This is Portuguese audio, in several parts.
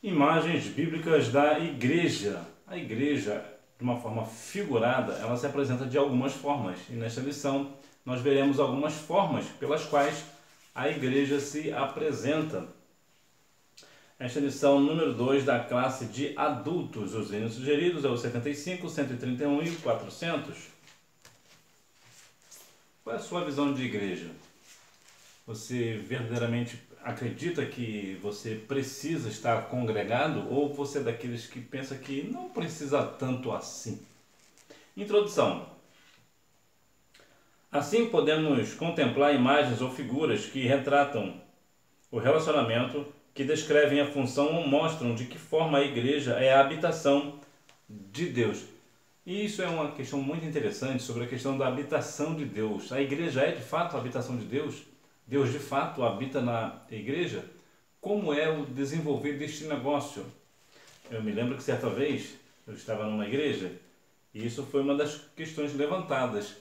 Imagens bíblicas da igreja. A igreja, de uma forma figurada, ela se apresenta de algumas formas. E nesta lição nós veremos algumas formas pelas quais a igreja se apresenta. Esta lição número 2 da classe de adultos. Os hinos sugeridos é o 75, 131 e 400. Qual é a sua visão de igreja? Você verdadeiramente acredita que você precisa estar congregado ou você é daqueles que pensa que não precisa tanto assim? Introdução. Assim podemos contemplar imagens ou figuras que retratam o relacionamento, que descrevem a função ou mostram de que forma a igreja é a habitação de Deus. E isso é uma questão muito interessante sobre a questão da habitação de Deus. A igreja é de fato a habitação de Deus? Deus de fato habita na igreja? Como é o desenvolver deste negócio? Eu me lembro que certa vez eu estava numa igreja e isso foi uma das questões levantadas.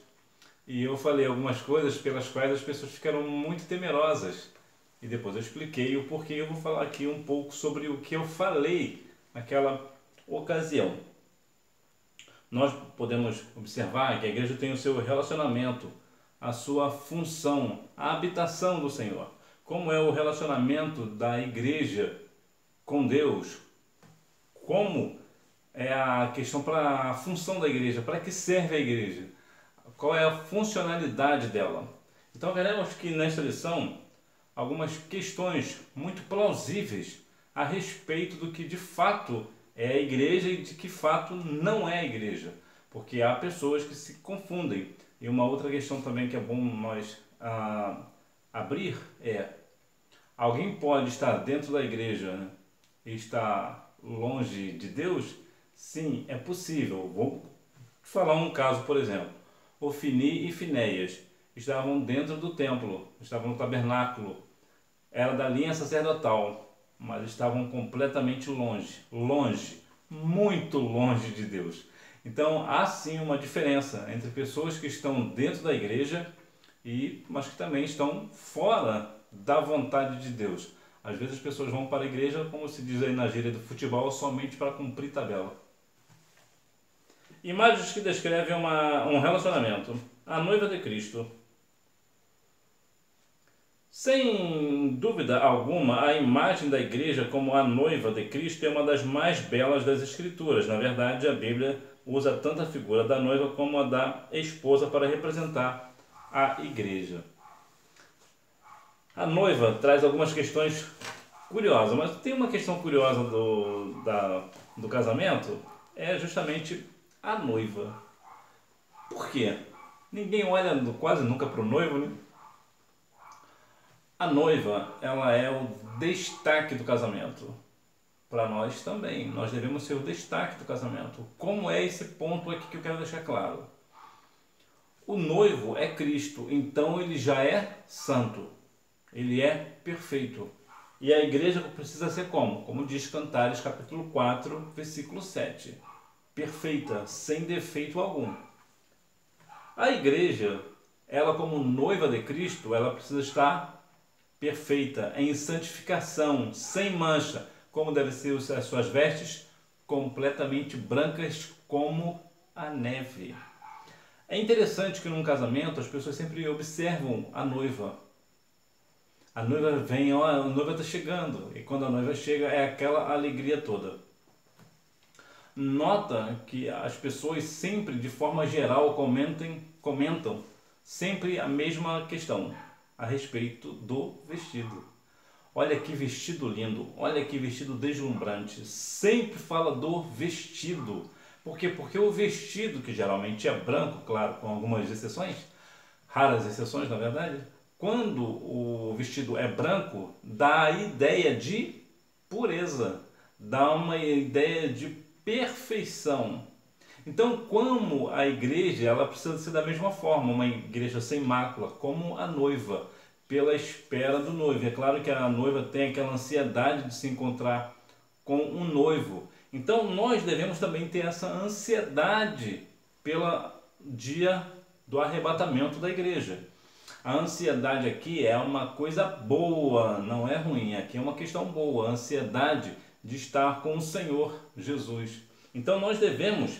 E eu falei algumas coisas pelas quais as pessoas ficaram muito temerosas. E depois eu expliquei o porquê. Eu vou falar aqui um pouco sobre o que eu falei naquela ocasião. Nós podemos observar que a igreja tem o seu relacionamento, a sua função, a habitação do Senhor. Como é o relacionamento da igreja com Deus? Como é a questão para a função da igreja? Para que serve a igreja? Qual é a funcionalidade dela? Então veremos que nesta lição algumas questões muito plausíveis a respeito do que de fato é a igreja e de que fato não é a igreja. Porque há pessoas que se confundem. E uma outra questão também que é bom nós abrir é: alguém pode estar dentro da igreja, né, e estar longe de Deus? Sim, é possível. Vou falar um caso, por exemplo. Ofni e Finéias estavam dentro do templo, estavam no tabernáculo, era da linha sacerdotal, mas estavam completamente longe, muito longe de Deus. Então há sim uma diferença entre pessoas que estão dentro da igreja mas que também estão fora da vontade de Deus. Às vezes as pessoas vão para a igreja, como se diz aí na gíria do futebol, somente para cumprir tabela. Imagens que descrevem um relacionamento. A noiva de Cristo. Sem dúvida alguma, a imagem da igreja como a noiva de Cristo é uma das mais belas das Escrituras. Na verdade, a Bíblia usa tanto a figura da noiva como a da esposa para representar a igreja. A noiva traz algumas questões curiosas, mas tem uma questão curiosa do casamento, é justamente a noiva. Por quê? Ninguém olha quase nunca para o noivo, né? A noiva, ela é o destaque do casamento. Para nós também, nós devemos ser o destaque do casamento. Como é esse ponto aqui que eu quero deixar claro? O noivo é Cristo, então ele já é santo. Ele é perfeito. E a igreja precisa ser como? Como diz Cantares capítulo 4, versículo 7. Perfeita, sem defeito algum. A igreja, ela como noiva de Cristo, ela precisa estar perfeita, em santificação, sem mancha, como devem ser as suas vestes, completamente brancas como a neve. É interessante que num casamento as pessoas sempre observam a noiva. A noiva vem, ó, a noiva está chegando, e quando a noiva chega é aquela alegria toda. Nota que as pessoas sempre, de forma geral, comentam sempre a mesma questão a respeito do vestido. Olha que vestido lindo, olha que vestido deslumbrante. Sempre fala do vestido. Por quê? Porque o vestido, que geralmente é branco, claro, com algumas exceções, raras exceções na verdade, quando o vestido é branco, dá a ideia de pureza, dá uma ideia de perfeição. Então, como a igreja, ela precisa ser da mesma forma, uma igreja sem mácula, como a noiva, pela espera do noivo. É claro que a noiva tem aquela ansiedade de se encontrar com um noivo. Então, nós devemos também ter essa ansiedade pelo dia do arrebatamento da igreja. A ansiedade aqui é uma coisa boa, não é ruim. Aqui é uma questão boa. A ansiedade de estar com o Senhor Jesus. Então nós devemos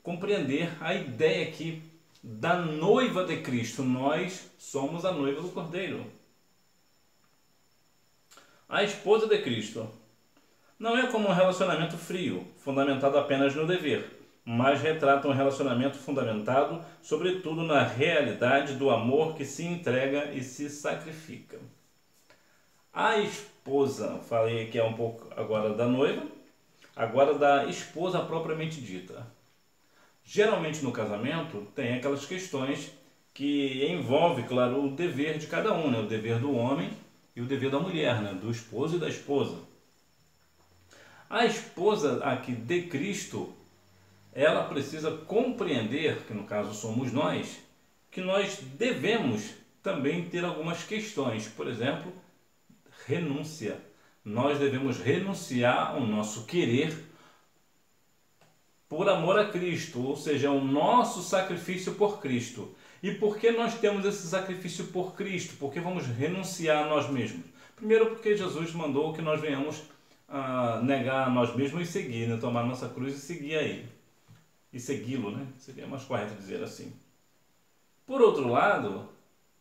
compreender a ideia aqui da noiva de Cristo. Nós somos a noiva do Cordeiro. A esposa de Cristo não é como um relacionamento frio, fundamentado apenas no dever, mas retrata um relacionamento fundamentado, sobretudo, na realidade do amor que se entrega e se sacrifica. A esposa, falei aqui um pouco agora da noiva, agora da esposa propriamente dita. Geralmente no casamento tem aquelas questões que envolvem, claro, o dever de cada um, né? O dever do homem e o dever da mulher, né? Do esposo e da esposa. A esposa aqui de Cristo, ela precisa compreender, que no caso somos nós, que nós devemos também ter algumas questões. Por exemplo, renúncia. Nós devemos renunciar ao nosso querer por amor a Cristo, ou seja, o nosso sacrifício por Cristo. E por que nós temos esse sacrifício por Cristo? Porque vamos renunciar a nós mesmos. Primeiro porque Jesus mandou que nós venhamos a negar a nós mesmos e seguir, né? Tomar nossa cruz e seguir a Ele. E segui-lo, né? Seria mais correto dizer assim. Por outro lado,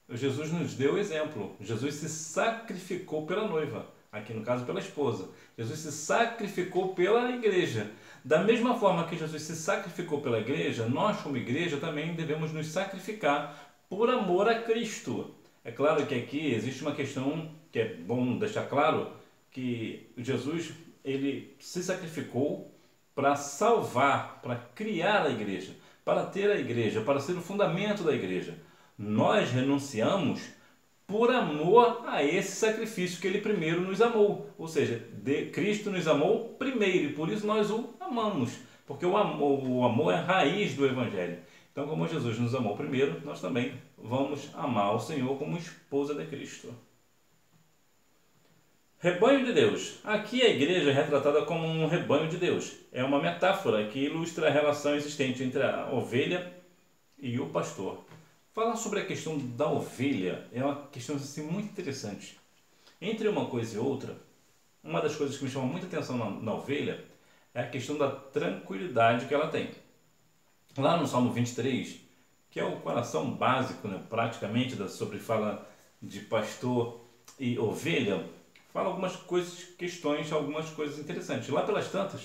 Jesus nos deu exemplo. Jesus se sacrificou pela noiva, aqui no caso pela esposa. Jesus se sacrificou pela igreja. Da mesma forma que Jesus se sacrificou pela igreja, nós como igreja também devemos nos sacrificar por amor a Cristo. É claro que aqui existe uma questão que é bom deixar claro, que Jesus ele se sacrificou para salvar, para criar a igreja, para ter a igreja, para ser o fundamento da igreja. Nós renunciamos por amor a esse sacrifício que Ele primeiro nos amou. Ou seja, Cristo nos amou primeiro e por isso nós o amamos. Porque o amor é a raiz do Evangelho. Então, como Jesus nos amou primeiro, nós também vamos amar o Senhor como esposa de Cristo. Rebanho de Deus. Aqui a igreja é retratada como um rebanho de Deus. É uma metáfora que ilustra a relação existente entre a ovelha e o pastor. Falar sobre a questão da ovelha é uma questão assim, muito interessante. Entre uma coisa e outra, uma das coisas que me chama muita atenção na ovelha é a questão da tranquilidade que ela tem. Lá no Salmo 23, que é o coração básico, né, praticamente, sobre fala de pastor e ovelha, fala algumas questões, algumas coisas interessantes. Lá pelas tantas,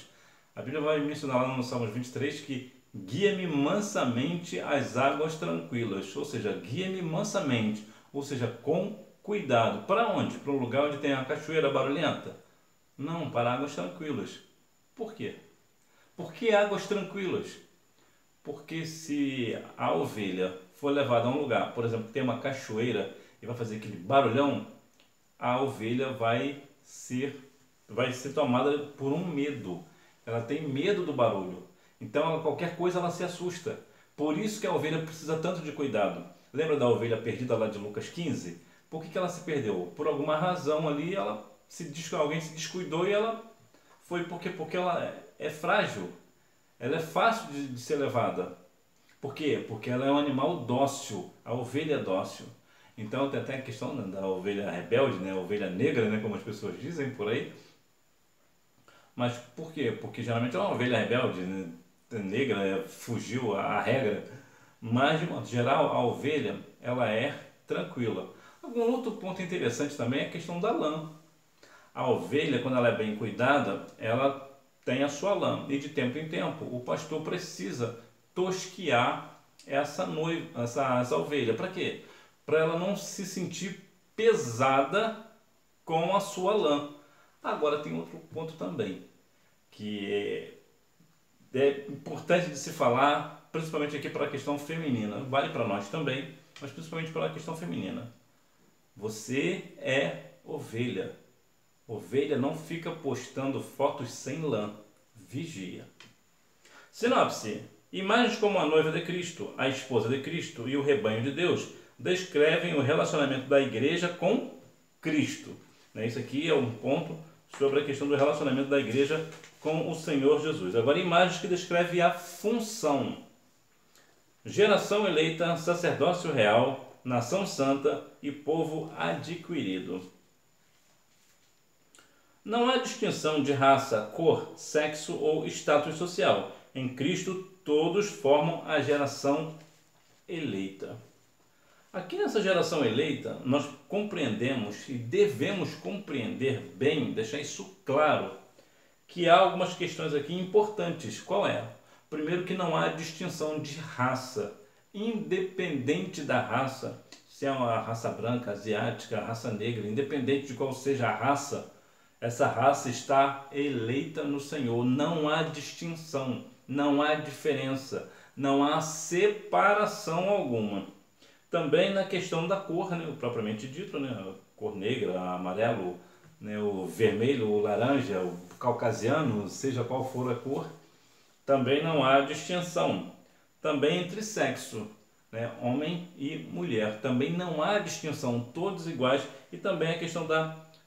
a Bíblia vai mencionar lá no Salmo 23 que guia-me mansamente às águas tranquilas, ou seja, guia-me mansamente, ou seja, com cuidado. Para onde? Para um lugar onde tem a cachoeira barulhenta? Não, para águas tranquilas. Por quê? Por que águas tranquilas? Porque se a ovelha for levada a um lugar, por exemplo, que tem uma cachoeira e vai fazer aquele barulhão, a ovelha vai ser tomada por um medo. Ela tem medo do barulho. Então, qualquer coisa ela se assusta. Por isso que a ovelha precisa tanto de cuidado. Lembra da ovelha perdida lá de Lucas 15? Por que ela se perdeu? Por alguma razão ali, alguém se descuidou e ela foi porque ela é frágil. Ela é fácil de ser levada. Por quê? Porque ela é um animal dócil. A ovelha é dócil. Então, tem até a questão da ovelha rebelde, né? A ovelha negra, né? Como as pessoas dizem por aí. Mas por quê? Porque geralmente é uma ovelha rebelde, né? Negra, fugiu a regra, mas de modo geral a ovelha ela é tranquila. Algum outro ponto interessante também é a questão da lã. A ovelha, quando ela é bem cuidada, ela tem a sua lã e de tempo em tempo o pastor precisa tosquiar essa ovelha. Para quê? Para ela não se sentir pesada com a sua lã. Agora tem outro ponto também que é importante de se falar, principalmente aqui para a questão feminina. Vale para nós também, mas principalmente para a questão feminina. Você é ovelha. Ovelha não fica postando fotos sem lã. Vigia. Sinopse. Imagens como a noiva de Cristo, a esposa de Cristo e o rebanho de Deus descrevem o relacionamento da igreja com Cristo. Isso aqui é um ponto sobre a questão do relacionamento da igreja com o Senhor Jesus. Agora, imagens que descrevem a função. Geração eleita, sacerdócio real, nação santa e povo adquirido. Não há distinção de raça, cor, sexo ou status social. Em Cristo, todos formam a geração eleita. Aqui nessa geração eleita, nós compreendemos e devemos compreender bem, deixar isso claro, que há algumas questões aqui importantes. Qual é? Primeiro, que não há distinção de raça, independente da raça, se é uma raça branca, asiática, raça negra, independente de qual seja a raça, essa raça está eleita no Senhor. Não há distinção, não há diferença, não há separação alguma. Também na questão da cor, né, propriamente dito, né, a cor negra, amarelo, né, o vermelho, o laranja, o caucasiano, seja qual for a cor, também não há distinção. Também entre sexo, né, homem e mulher, também não há distinção, todos iguais. E também a questão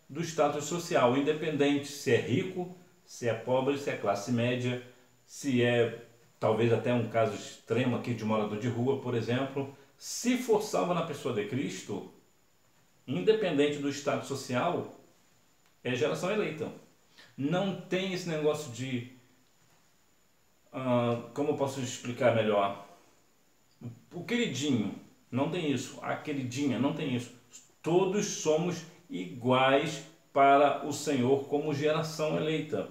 do status social, independente se é rico, se é pobre, se é classe média, se é talvez até um caso extremo aqui de morador de rua, por exemplo. Se for salvo na pessoa de Cristo, independente do status social, é geração eleita. Não tem esse negócio de... como eu posso explicar melhor? O queridinho, não tem isso. A queridinha, não tem isso. Todos somos iguais para o Senhor como geração eleita.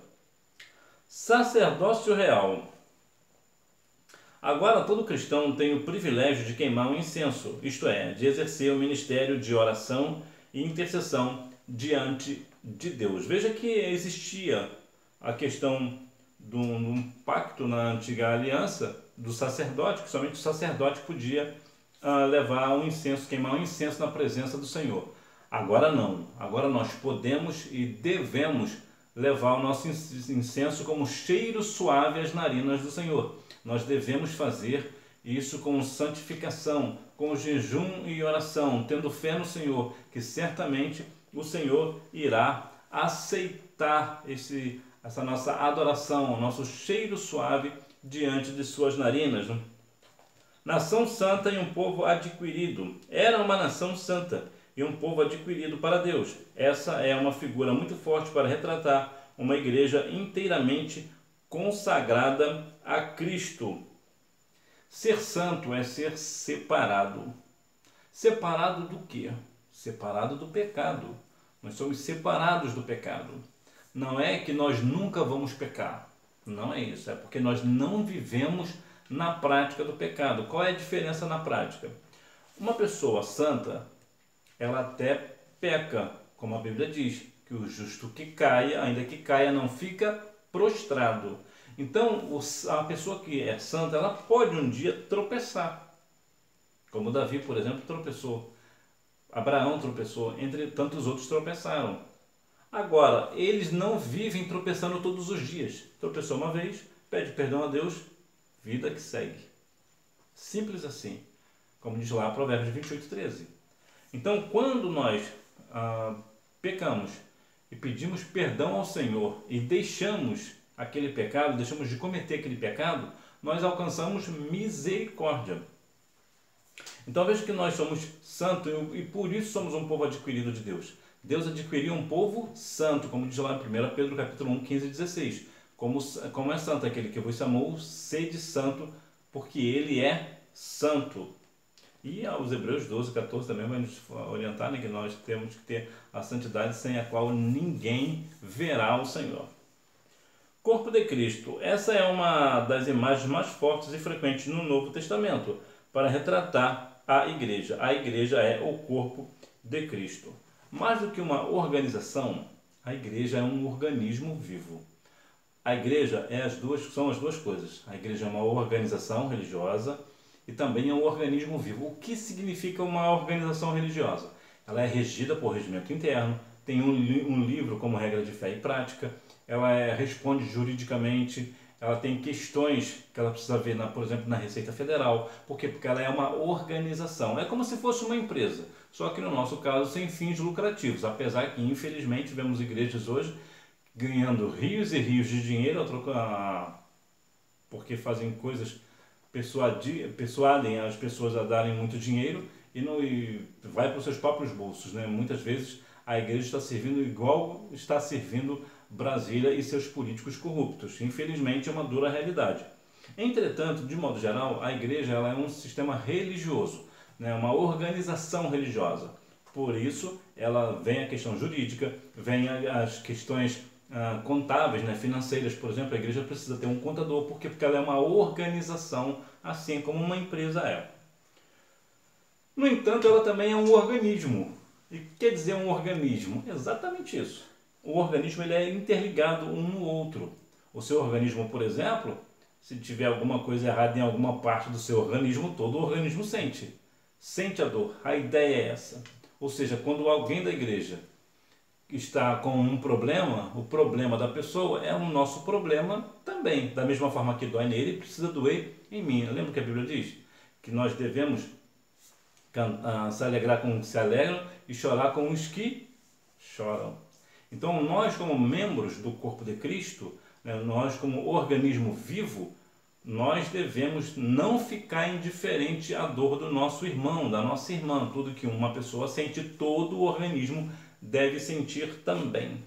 Sacerdócio real. Agora todo cristão tem o privilégio de queimar um incenso, isto é, de exercer o ministério de oração e intercessão diante de Deus. Veja que existia a questão de um pacto na antiga aliança do sacerdote, que somente o sacerdote podia levar um incenso, queimar um incenso na presença do Senhor. Agora não, agora nós podemos e devemos levar o nosso incenso como cheiro suave às narinas do Senhor. Nós devemos fazer isso com santificação, com jejum e oração, tendo fé no Senhor, que certamente o Senhor irá aceitar essa nossa adoração, o nosso cheiro suave diante de suas narinas. Nação santa e um povo adquirido. Era uma nação santa e um povo adquirido para Deus. Essa é uma figura muito forte para retratar uma igreja inteiramente consagrada a Cristo. Ser santo é ser separado. Separado do quê? Separado do pecado. Nós somos separados do pecado. Não é que nós nunca vamos pecar. Não é isso. É porque nós não vivemos na prática do pecado. Qual é a diferença na prática? Uma pessoa santa, ela até peca, como a Bíblia diz, que o justo que caia, ainda que caia, não fica prostrado. Então, a pessoa que é santa, ela pode um dia tropeçar. Como Davi, por exemplo, tropeçou. Abraão tropeçou, entre tantos outros tropeçaram. Agora, eles não vivem tropeçando todos os dias. Tropeçou uma vez, pede perdão a Deus, vida que segue. Simples assim. Como diz lá Provérbios 28:13. Então, quando nós pecamos e pedimos perdão ao Senhor e deixamos aquele pecado, deixamos de cometer aquele pecado, nós alcançamos misericórdia. Então veja que nós somos santos e por isso somos um povo adquirido de Deus. Deus adquiriu um povo santo, como diz lá em 1 Pedro capítulo 1, 15 e 16. Como é santo aquele que vos chamou, sede santo, porque ele é santo. E aos Hebreus 12, 14 também vai nos orientar, né, que nós temos que ter a santidade sem a qual ninguém verá o Senhor. Corpo de Cristo. Essa é uma das imagens mais fortes e frequentes no Novo Testamento para retratar a igreja. A igreja é o corpo de Cristo. Mais do que uma organização, a igreja é um organismo vivo. A igreja são as duas coisas. A igreja é uma organização religiosa e também é um organismo vivo. O que significa uma organização religiosa? Ela é regida por regimento interno, tem um livro como regra de fé e prática, ela responde juridicamente, ela tem questões que ela precisa ver, por exemplo, na Receita Federal. Por quê? Porque ela é uma organização. É como se fosse uma empresa, só que no nosso caso sem fins lucrativos, apesar que infelizmente vemos igrejas hoje ganhando rios e rios de dinheiro porque fazem coisas, persuadem as pessoas a darem muito dinheiro e vai para os seus próprios bolsos, né? Muitas vezes a igreja está servindo igual está servindo Brasília e seus políticos corruptos. Infelizmente, é uma dura realidade. Entretanto, de modo geral, a igreja ela é um sistema religioso, né? Uma organização religiosa. Por isso, ela vem a questão jurídica, vem as questões contábeis, né? Financeiras. Por exemplo, a igreja precisa ter um contador. Por quê? Porque ela é uma organização, assim como uma empresa é. No entanto, ela também é um organismo. E o que quer dizer um organismo? Exatamente isso. O organismo ele é interligado um no outro. O seu organismo, por exemplo, se tiver alguma coisa errada em alguma parte do seu organismo, todo o organismo sente. Sente a dor. A ideia é essa. Ou seja, quando alguém da igreja está com um problema, o problema da pessoa é o nosso problema também. Da mesma forma que dói nele, precisa doer em mim. Lembra que a Bíblia diz? Que nós devemos se alegrar com os que se alegram e chorar com os que choram. Então, nós como membros do corpo de Cristo, né, nós como organismo vivo, nós devemos não ficar indiferente à dor do nosso irmão, da nossa irmã. Tudo que uma pessoa sente, todo o organismo deve sentir também.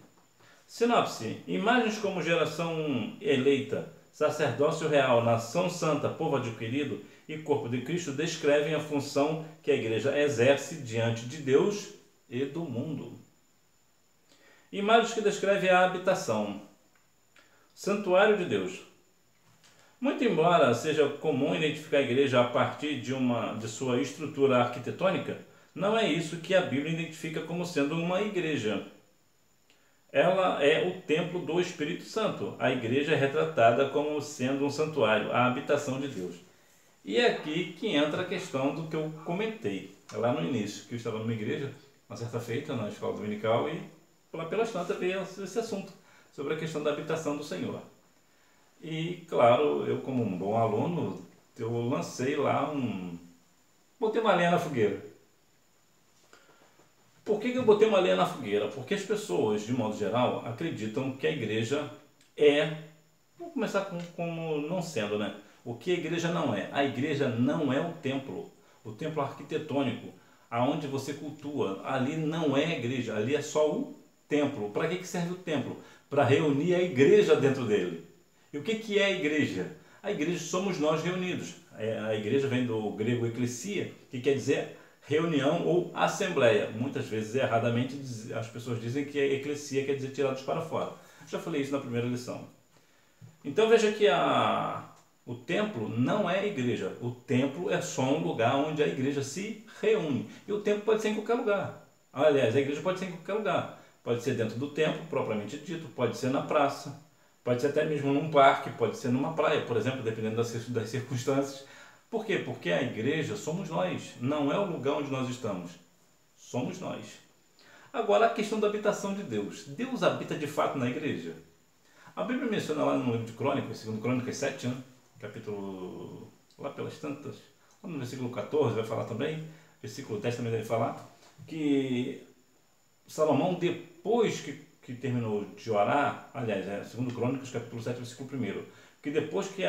Sinopse: imagens como geração eleita, sacerdócio real, nação santa, povo adquirido e corpo de Cristo descrevem a função que a igreja exerce diante de Deus e do mundo. Imagens que descrevem a habitação. Santuário de Deus. Muito embora seja comum identificar a igreja a partir de sua estrutura arquitetônica, não é isso que a Bíblia identifica como sendo uma igreja. Ela é o templo do Espírito Santo. A igreja é retratada como sendo um santuário, a habitação de Deus. E é aqui que entra a questão do que eu comentei lá no início, que eu estava numa igreja, uma certa feita, na escola dominical, e pelas tantas veio esse assunto, sobre a questão da habitação do Senhor. E, claro, eu como um bom aluno, eu lancei lá botei uma lenha na fogueira. Por que eu botei uma lenha na fogueira? Porque as pessoas, de modo geral, acreditam que a igreja é... Vamos começar como não sendo, né? O que a igreja não é? A igreja não é o templo arquitetônico, aonde você cultua. Ali não é a igreja, ali é só o templo. Para que serve o templo? Para reunir a igreja dentro dele. E o que é a igreja? A igreja somos nós reunidos. A igreja vem do grego eklesia, que quer dizer reunião ou assembleia. Muitas vezes, erradamente, as pessoas dizem que a eclesia quer dizer tirados para fora. Já falei isso na primeira lição. Então veja que o templo não é a igreja. O templo é só um lugar onde a igreja se reúne. E o templo pode ser em qualquer lugar. Aliás, a igreja pode ser em qualquer lugar. Pode ser dentro do templo, propriamente dito. Pode ser na praça. Pode ser até mesmo num parque. Pode ser numa praia, por exemplo, dependendo das circunstâncias. Por quê? Porque a igreja somos nós. Não é o lugar onde nós estamos. Somos nós. Agora, a questão da habitação de Deus. Deus habita de fato na igreja? A Bíblia menciona lá no livro de Crônicas, 2 Crônicas 7, né? Capítulo, lá pelas tantas, lá no versículo 14 vai falar também, versículo 10 também deve falar, que Salomão, depois que terminou de orar, aliás, 2 Crônicas, capítulo 7, versículo 1, que depois que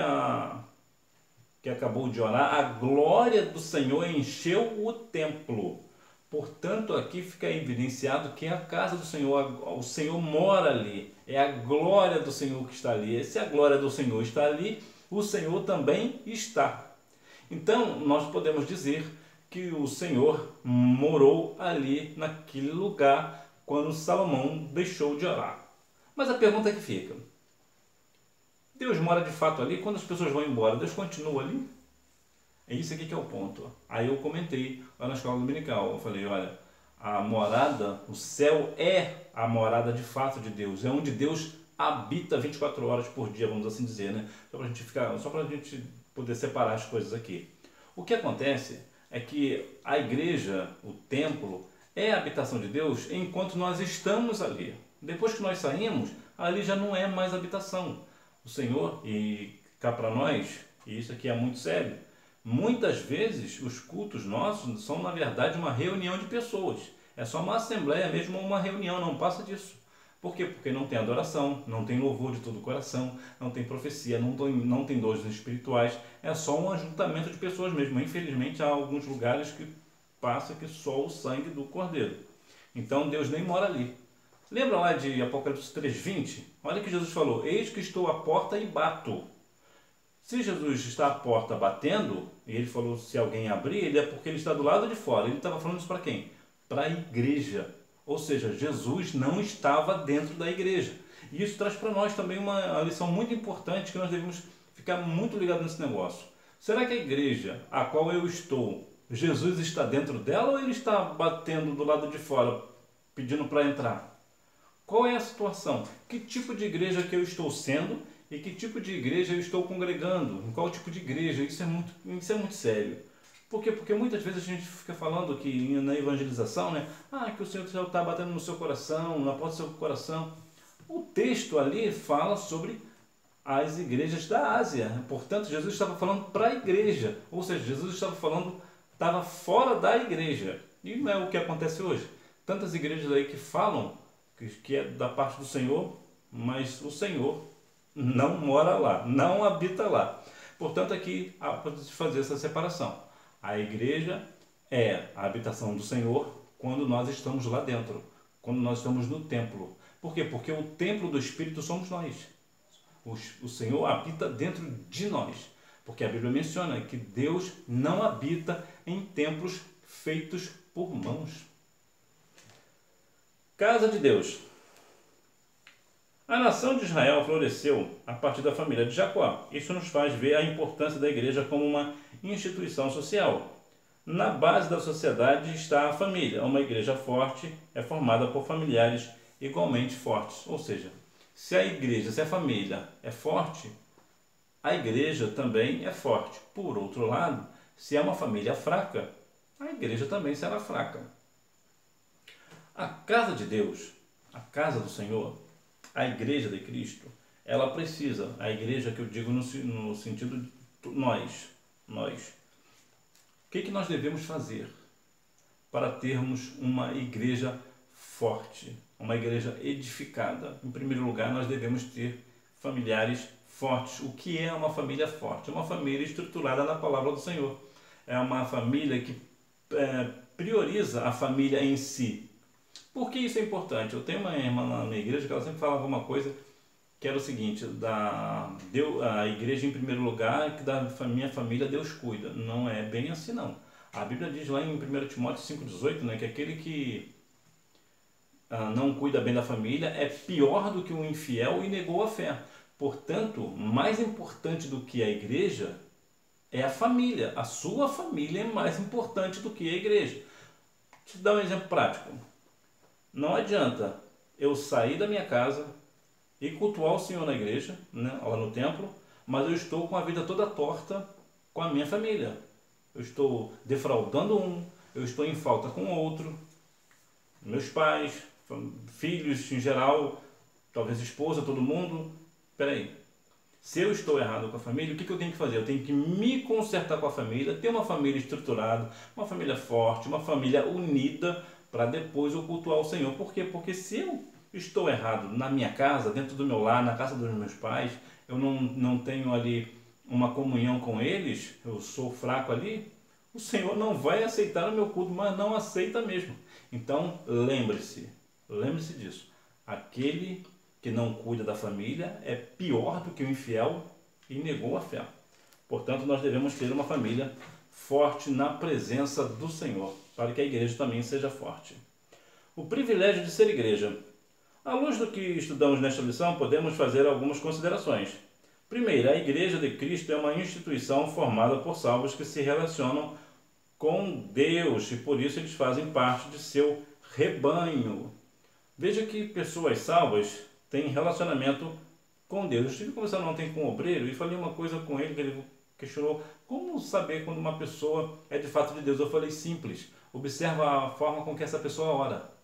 acabou de orar, a glória do Senhor encheu o templo. Portanto, aqui fica evidenciado que é a casa do Senhor, o Senhor mora ali, é a glória do Senhor que está ali. E se a glória do Senhor está ali, o Senhor também está. Então, nós podemos dizer que o Senhor morou ali, naquele lugar, quando Salomão deixou de orar. Mas a pergunta que fica: Deus mora de fato ali? Quando as pessoas vão embora, Deus continua ali? É isso aqui que é o ponto. Aí eu comentei lá na escola dominical, eu falei, olha, a morada, o céu é a morada de fato de Deus, é onde Deus habita 24 horas por dia, vamos assim dizer, né? Só para a gente poder separar as coisas aqui. O que acontece é que a igreja, o templo, é a habitação de Deus enquanto nós estamos ali. Depois que nós saímos, ali já não é mais habitação. O Senhor, e cá para nós, e isso aqui é muito sério, muitas vezes os cultos nossos são na verdade uma reunião de pessoas. É só uma assembleia mesmo, uma reunião, não passa disso. Por quê? Porque não tem adoração, não tem louvor de todo o coração, não tem profecia, não tem dons espirituais. É só um ajuntamento de pessoas mesmo. Infelizmente há alguns lugares que passa que só o sangue do Cordeiro. Então Deus nem mora ali. Lembra lá de Apocalipse 3:20? Olha que Jesus falou: eis que estou à porta e bato. Se Jesus está à porta batendo, e ele falou se alguém abrir, ele é porque ele está do lado de fora. Ele estava falando isso para quem? Para a igreja. Ou seja, Jesus não estava dentro da igreja. E isso traz para nós também uma lição muito importante que nós devemos ficar muito ligados nesse negócio. Será que a igreja a qual eu estou, Jesus está dentro dela ou ele está batendo do lado de fora, pedindo para entrar? Qual é a situação? Que tipo de igreja que eu estou sendo e que tipo de igreja eu estou congregando? Em qual tipo de igreja? Isso é muito sério. Por quê? Porque muitas vezes a gente fica falando que na evangelização, né? Que o Senhor está batendo no seu coração, na porta do seu coração. O texto ali fala sobre as igrejas da Ásia. Portanto, Jesus estava falando para a igreja. Ou seja, Jesus estava fora da igreja. E não é o que acontece hoje. Tantas igrejas aí que falam que é da parte do Senhor, mas o Senhor não mora lá, não habita lá. Portanto, aqui pode fazer essa separação. A igreja é a habitação do Senhor quando nós estamos lá dentro, quando nós estamos no templo. Por quê? Porque o templo do Espírito somos nós. O Senhor habita dentro de nós. Porque a Bíblia menciona que Deus não habita em templos feitos por mãos. Casa de Deus. A nação de Israel floresceu a partir da família de Jacó. Isso nos faz ver a importância da igreja como uma instituição social. Na base da sociedade está a família. Uma igreja forte é formada por familiares igualmente fortes. Ou seja, se a família é forte, a igreja também é forte. Por outro lado, se é uma família fraca, a igreja também será fraca. A casa de Deus, a casa do Senhor, a igreja de Cristo, ela precisa, a igreja que eu digo no sentido de nós. O que nós devemos fazer para termos uma igreja forte, uma igreja edificada? Em primeiro lugar, nós devemos ter familiares fortes. O que é uma família forte? É uma família estruturada na palavra do Senhor. É uma família que prioriza a família em si. Por que isso é importante? Eu tenho uma irmã na minha igreja que ela sempre falava uma coisa que era o seguinte: a igreja em primeiro lugar, que da minha família Deus cuida. Não é bem assim não. A Bíblia diz lá em 1 Timóteo 5,18, né, que aquele que não cuida bem da família é pior do que um infiel e negou a fé. Portanto, mais importante do que a igreja é a família. A sua família é mais importante do que a igreja. Deixa eu te dar um exemplo prático. Não adianta eu sair da minha casa e cultuar o Senhor na igreja, né, lá no templo, mas eu estou com a vida toda torta com a minha família. Eu estou defraudando eu estou em falta com outro, meus pais, filhos em geral, talvez esposa, todo mundo. Peraí, se eu estou errado com a família, o que eu tenho que fazer? Eu tenho que me consertar com a família, ter uma família estruturada, uma família forte, uma família unida, para depois eu cultuar o Senhor. Por quê? Porque se eu estou errado na minha casa, dentro do meu lar, na casa dos meus pais, eu não tenho ali uma comunhão com eles, eu sou fraco ali, o Senhor não vai aceitar o meu culto, mas não aceita mesmo. Então, lembre-se disso. Aquele que não cuida da família é pior do que o infiel e negou a fé. Portanto, nós devemos ter uma família forte na presença do Senhor, para que a igreja também seja forte. O privilégio de ser igreja. À luz do que estudamos nesta lição, podemos fazer algumas considerações. Primeiro, a Igreja de Cristo é uma instituição formada por salvos que se relacionam com Deus e por isso eles fazem parte de seu rebanho. Veja que pessoas salvas têm relacionamento com Deus. Eu estive conversando ontem com um obreiro e falei uma coisa com ele que ele questionou: como saber quando uma pessoa é de fato de Deus? Eu falei: simples, observa a forma com que essa pessoa ora.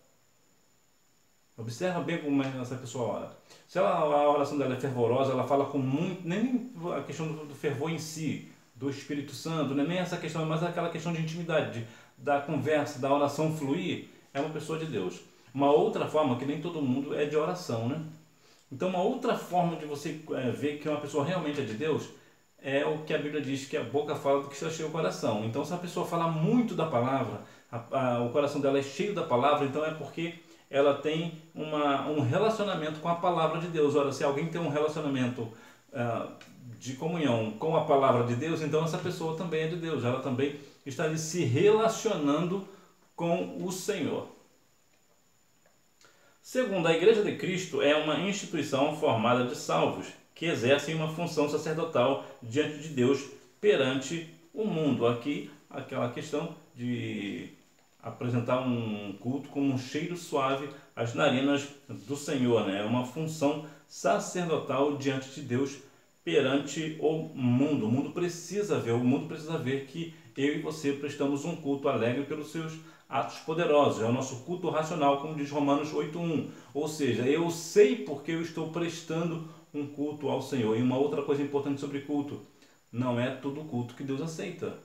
Observa bem como essa pessoa ora. Se a oração dela é fervorosa, ela fala com muito, nem a questão do fervor em si, do Espírito Santo, não é nem essa questão, mas aquela questão de intimidade, da conversa, da oração fluir, é uma pessoa de Deus. Uma outra forma, que nem todo mundo é de oração, né? Então, uma outra forma de você ver que uma pessoa realmente é de Deus é o que a Bíblia diz, que a boca fala do que está cheio o coração. Então, se a pessoa falar muito da palavra, o coração dela é cheio da palavra, então é porque ela tem um relacionamento com a palavra de Deus. Ora, se alguém tem um relacionamento de comunhão com a palavra de Deus, então essa pessoa também é de Deus, ela também está ali se relacionando com o Senhor. Segundo, a Igreja de Cristo é uma instituição formada de salvos, que exercem uma função sacerdotal diante de Deus perante o mundo. Aqui, aquela questão de apresentar um culto como um cheiro suave às narinas do Senhor, né? É uma função sacerdotal diante de Deus perante o mundo. O mundo precisa ver que eu e você prestamos um culto alegre pelos seus atos poderosos. É o nosso culto racional, como diz Romanos 8:1. Ou seja, eu sei porque eu estou prestando um culto ao Senhor. E uma outra coisa importante sobre culto: não é todo culto que Deus aceita.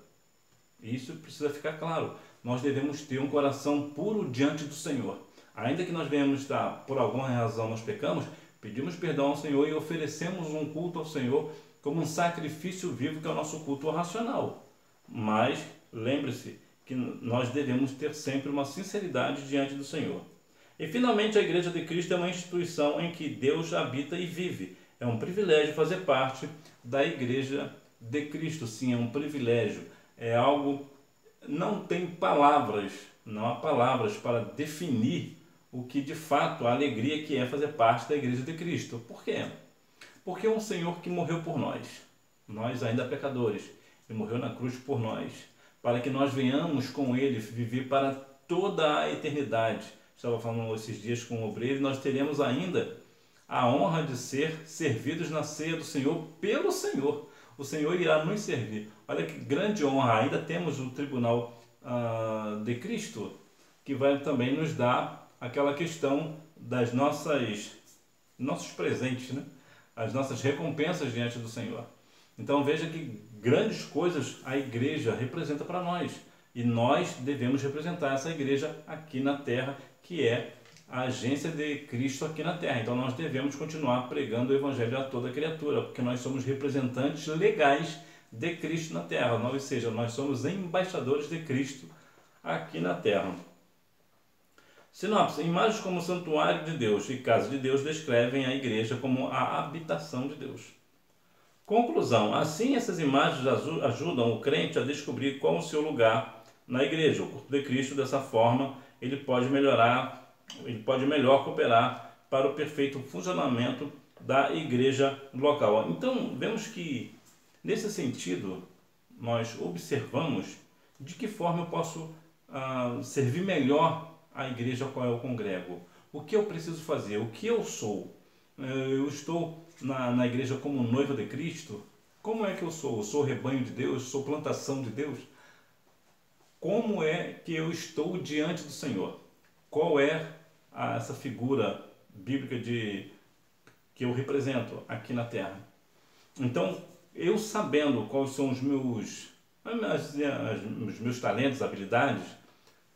Isso precisa ficar claro. Nós devemos ter um coração puro diante do Senhor. Ainda que nós venhamos estar, por alguma razão nós pecamos, pedimos perdão ao Senhor e oferecemos um culto ao Senhor como um sacrifício vivo, que é o nosso culto racional. Mas lembre-se que nós devemos ter sempre uma sinceridade diante do Senhor. E finalmente, a Igreja de Cristo é uma instituição em que Deus habita e vive. É um privilégio fazer parte da Igreja de Cristo. Sim, é um privilégio. É algo, não tem palavras, não há palavras para definir o que de fato, a alegria que é fazer parte da Igreja de Cristo. Por quê? Porque é um Senhor que morreu por nós ainda pecadores, e morreu na cruz por nós, para que nós venhamos com Ele viver para toda a eternidade. Estava falando esses dias com um obreiro, e nós teremos ainda a honra de ser servidos na ceia do Senhor pelo Senhor. O Senhor irá nos servir. Olha que grande honra. Ainda temos o tribunal de Cristo, que vai também nos dar aquela questão das nossos presentes, né? As nossas recompensas diante do Senhor. Então veja que grandes coisas a igreja representa para nós. E nós devemos representar essa igreja aqui na terra, que é a agência de Cristo aqui na terra. Então nós devemos continuar pregando o evangelho a toda criatura, porque nós somos representantes legais de Cristo na terra. Ou seja, nós somos embaixadores de Cristo aqui na terra. Sinopse: imagens como santuário de Deus e casa de Deus descrevem a igreja como a habitação de Deus. Conclusão: assim, essas imagens ajudam o crente a descobrir qual o seu lugar na igreja. O corpo de Cristo, dessa forma, ele pode melhor cooperar para o perfeito funcionamento da igreja local. Então, vemos que, nesse sentido, nós observamos de que forma eu posso servir melhor a igreja a qual eu congrego. O que eu preciso fazer? O que eu sou? Eu estou na igreja como noiva de Cristo? Como é que eu sou? Eu sou rebanho de Deus? Sou plantação de Deus? Como é que eu estou diante do Senhor? Qual é essa figura bíblica que eu represento aqui na terra? Então, eu sabendo quais são os meus talentos, habilidades,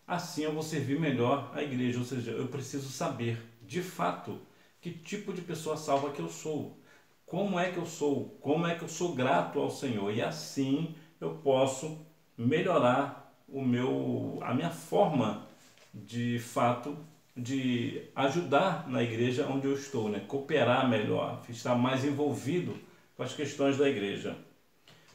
assim eu vou servir melhor a igreja. Ou seja, eu preciso saber, de fato, que tipo de pessoa salva que eu sou. Como é que eu sou? Como é que eu sou grato ao Senhor? E assim eu posso melhorar a minha forma, de fato, de ajudar na igreja onde eu estou, né? Cooperar melhor, estar mais envolvido com as questões da igreja.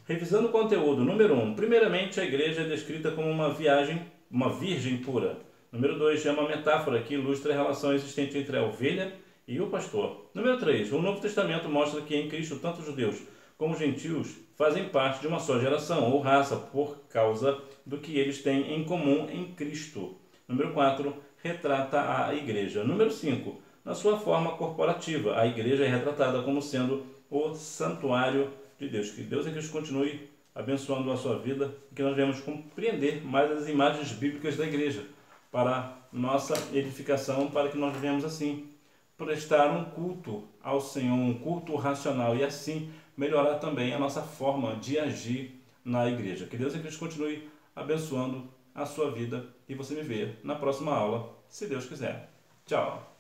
Revisando o conteúdo. Número 1. Primeiramente, a igreja é descrita como uma virgem pura. Número 2. É uma metáfora que ilustra a relação existente entre a ovelha e o pastor. Número 3. O Novo Testamento mostra que em Cristo tanto judeus como gentios fazem parte de uma só geração ou raça por causa do que eles têm em comum em Cristo. Número 4. Retrata a igreja. Número 5. Na sua forma corporativa, a igreja é retratada como sendo o santuário de Deus. Que Deus em Cristo continue abençoando a sua vida e que nós venhamos compreender mais as imagens bíblicas da igreja para nossa edificação, para que nós venhamos assim prestar um culto ao Senhor, um culto racional, e assim melhorar também a nossa forma de agir na igreja. Que Deus em Cristo continue abençoando a sua vida e você me vê na próxima aula, se Deus quiser. Tchau!